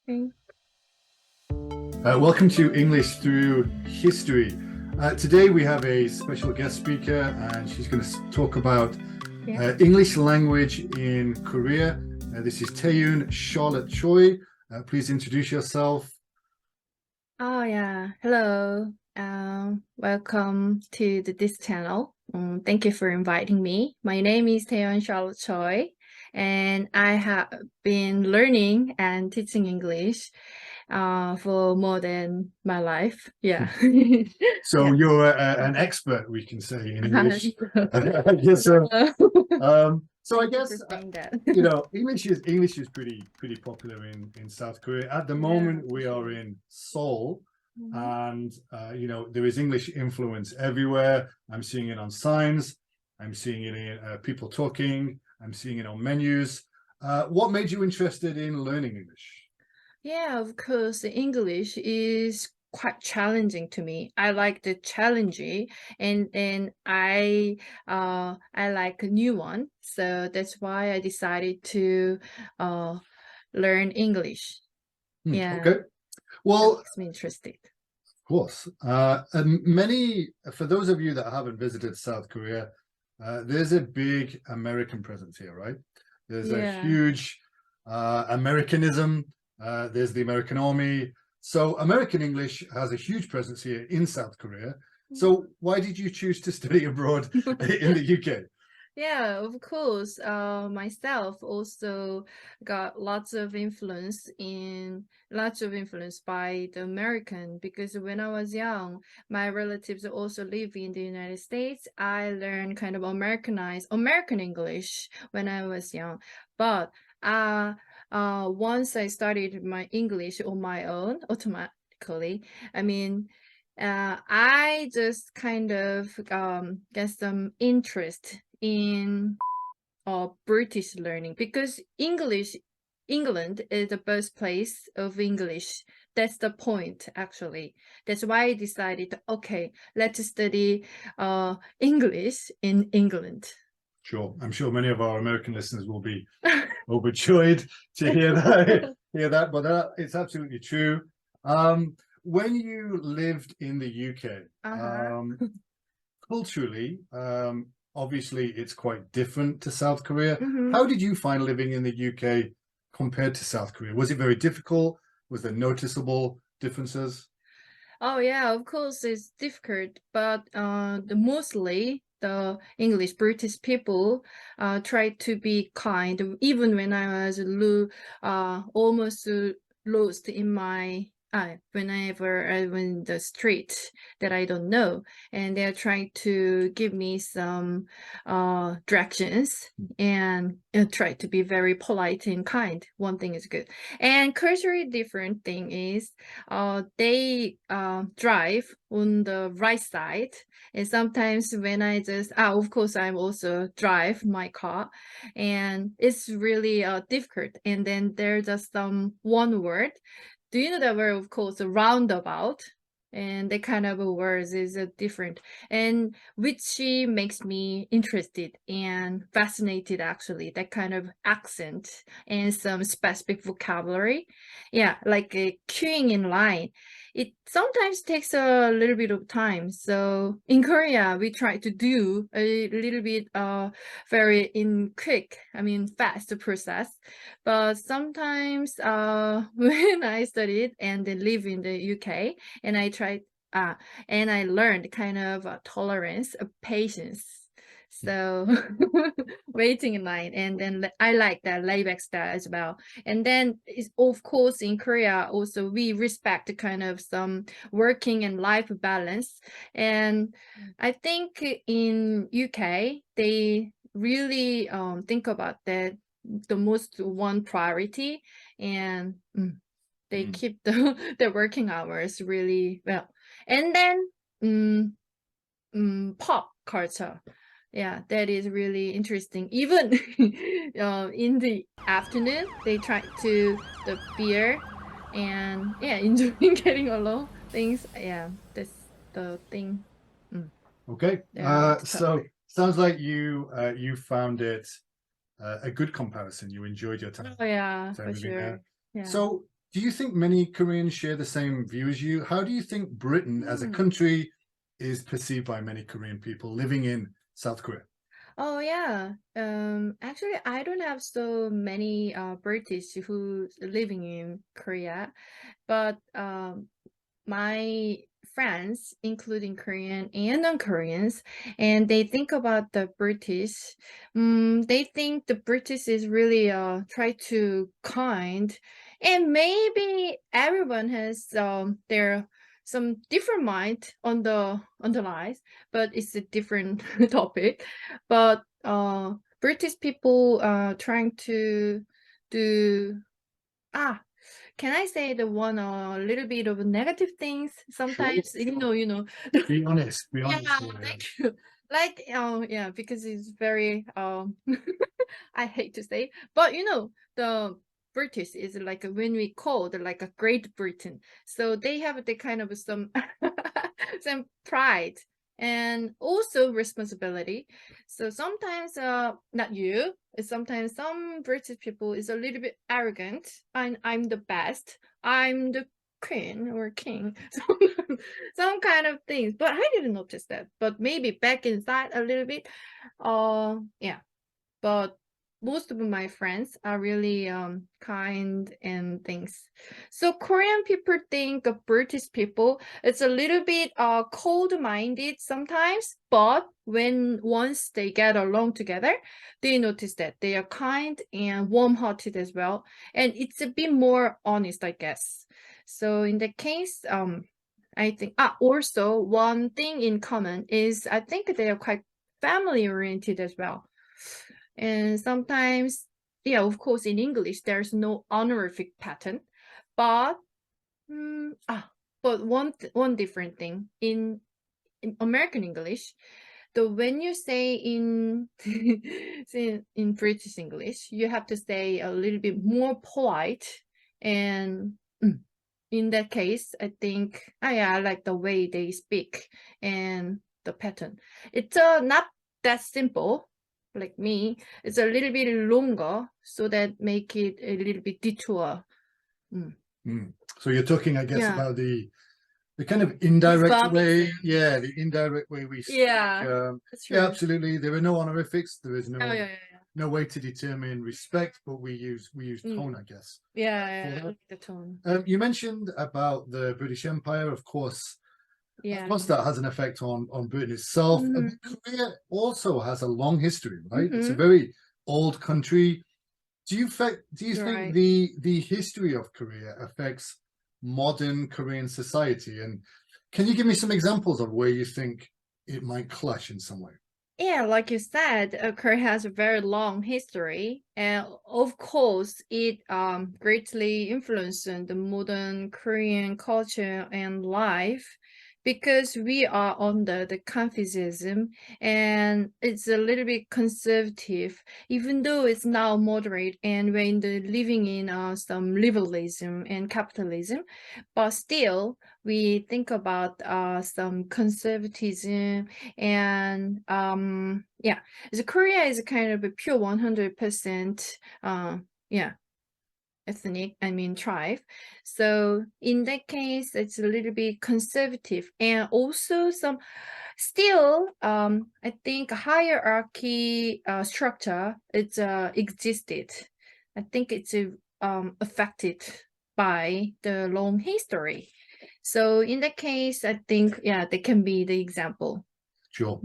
Okay. Welcome to English Through History. Today we have a special guest speaker and she's going to talk about English language in Korea. This is Taeyoon Charlotte Choi. Please introduce yourself. Oh yeah, hello. Welcome to this channel. Thank you for inviting me. My name is Taeyoon Charlotte Choi, and I have been learning and teaching English for more than my life. Yeah. So Yeah. you're an expert, we can say, in English. Yes, so I guess English is pretty popular in South Korea. At the moment, we are in Seoul, and there is English influence everywhere. I'm seeing it on signs. I'm seeing it in people talking. I'm seeing it on menus. What made you interested in learning English? Yeah, of course, the English is quite challenging to me. I like the challenging, and then I like a new one. So that's why I decided to learn English. Yeah. Okay. Well, that makes me interested. Of course. For those of you that haven't visited South Korea, there's a big American presence here, right? There's a huge Americanism. There's the American Army. So American English has a huge presence here in South Korea. So why did you choose to study abroad in the UK? Yeah, of course. Myself also got lots of influence by the American, because when I was young, my relatives also live in the United States. I learned kind of Americanized American English when I was young, but once I started my English on my own automatically, I just kind of get some interest in British learning, because England is the birthplace of English. That's the point, actually. That's why I decided, okay, let's study English in England. Sure. I'm sure many of our American listeners will be overjoyed to hear that, but it's absolutely true. When you lived in the UK, culturally, obviously it's quite different to South Korea. How did you find living in the UK compared to South Korea? Was it very difficult? Was there noticeable differences? Oh yeah, of course it's difficult, but mostly the English British people try to be kind. Even when I was almost lost in my whenever I went in the street that I don't know, and they're trying to give me some directions and try to be very polite and kind. One thing is good. And culturally different thing is they drive on the right side, and sometimes when I just of course I'm also drive my car, and it's really difficult. And then there's just one word. Do you know that word, of course, a roundabout? And that kind of words is different, and which makes me interested and fascinated, actually, that kind of accent and some specific vocabulary. Yeah, like queuing in line. It sometimes takes a little bit of time. So in Korea, we try to do a little bit very fast process. But sometimes when I studied and then live in the UK, and I tried and I learned kind of tolerance, patience. So waiting in line, and then I like that layback style as well. And then of course in Korea also we respect kind of some working and life balance. And I think in UK they really think about that, the most one priority, and they keep the working hours really well. And then pop culture, yeah, that is really interesting. Even in the afternoon they try to the beer and enjoying getting along things. Yeah, that's the thing. Okay. So sounds like you found it a good comparison. You enjoyed your time. Oh yeah, for sure. Yeah. So do you think many Koreans share the same view as you? How do you think Britain as a country is perceived by many Korean people living in South Korea? Oh yeah. Actually, I don't have so many British who living in Korea, but my friends, including Korean and non-Koreans, and they think about the British. They think the British is really try to kind, and maybe everyone has their some different mind on the lies, but it's a different topic. But British people trying to do can I say the one little bit of negative things sometimes? Sure. You know. Be honest. Be honest. Yeah, Yeah. thank you. Like yeah, because it's very I hate to say, but the British is like when we call the like a Great Britain, so they have the kind of some some pride and also responsibility. So sometimes not you, sometimes some British people is a little bit arrogant, and I'm the best, I'm the queen or king, some kind of things, but I didn't notice that, but maybe back inside a little bit. Yeah, but most of my friends are really kind and things. So Korean people think of British people, it's a little bit cold-minded sometimes, but once they get along together, they notice that they are kind and warm-hearted as well, and it's a bit more honest, I guess. So in the case, I think also one thing in common is I think they are quite family-oriented as well. And sometimes, yeah, of course, in English, there's no honorific pattern, but but one different thing in American English, when you say in in British English, you have to say a little bit more polite, and in that case, I think I like the way they speak and the pattern. It's not that simple. Like me, it's a little bit longer, so that make it a little bit detour. So you're talking, I guess, Yeah. about the kind of indirect way, Euphemism. yeah, the indirect way we speak. Yeah, that's true. Yeah, absolutely. There are no honorifics. There is no Yeah. no way to determine respect, but we use tone, I guess. Yeah, I like the tone. You mentioned about the British Empire, of course. Yeah. Of course, that has an effect on Britain itself. And Korea also has a long history, right? It's a very old country. Do you think the history of Korea affects modern Korean society? And can you give me some examples of where you think it might clash in some way? Yeah, like you said, Korea has a very long history, and of course, it greatly influenced the modern Korean culture and life, because we are under the Confucianism, and it's a little bit conservative, even though it's now moderate, and we're living in some liberalism and capitalism, but still we think about some conservatism. And yeah, so Korea is kind of a pure 100% ethnic, tribe. So in that case, it's a little bit conservative, and also some still I think hierarchy structure existed. I think it's affected by the long history. So in that case, I think, yeah, they can be the example. Sure.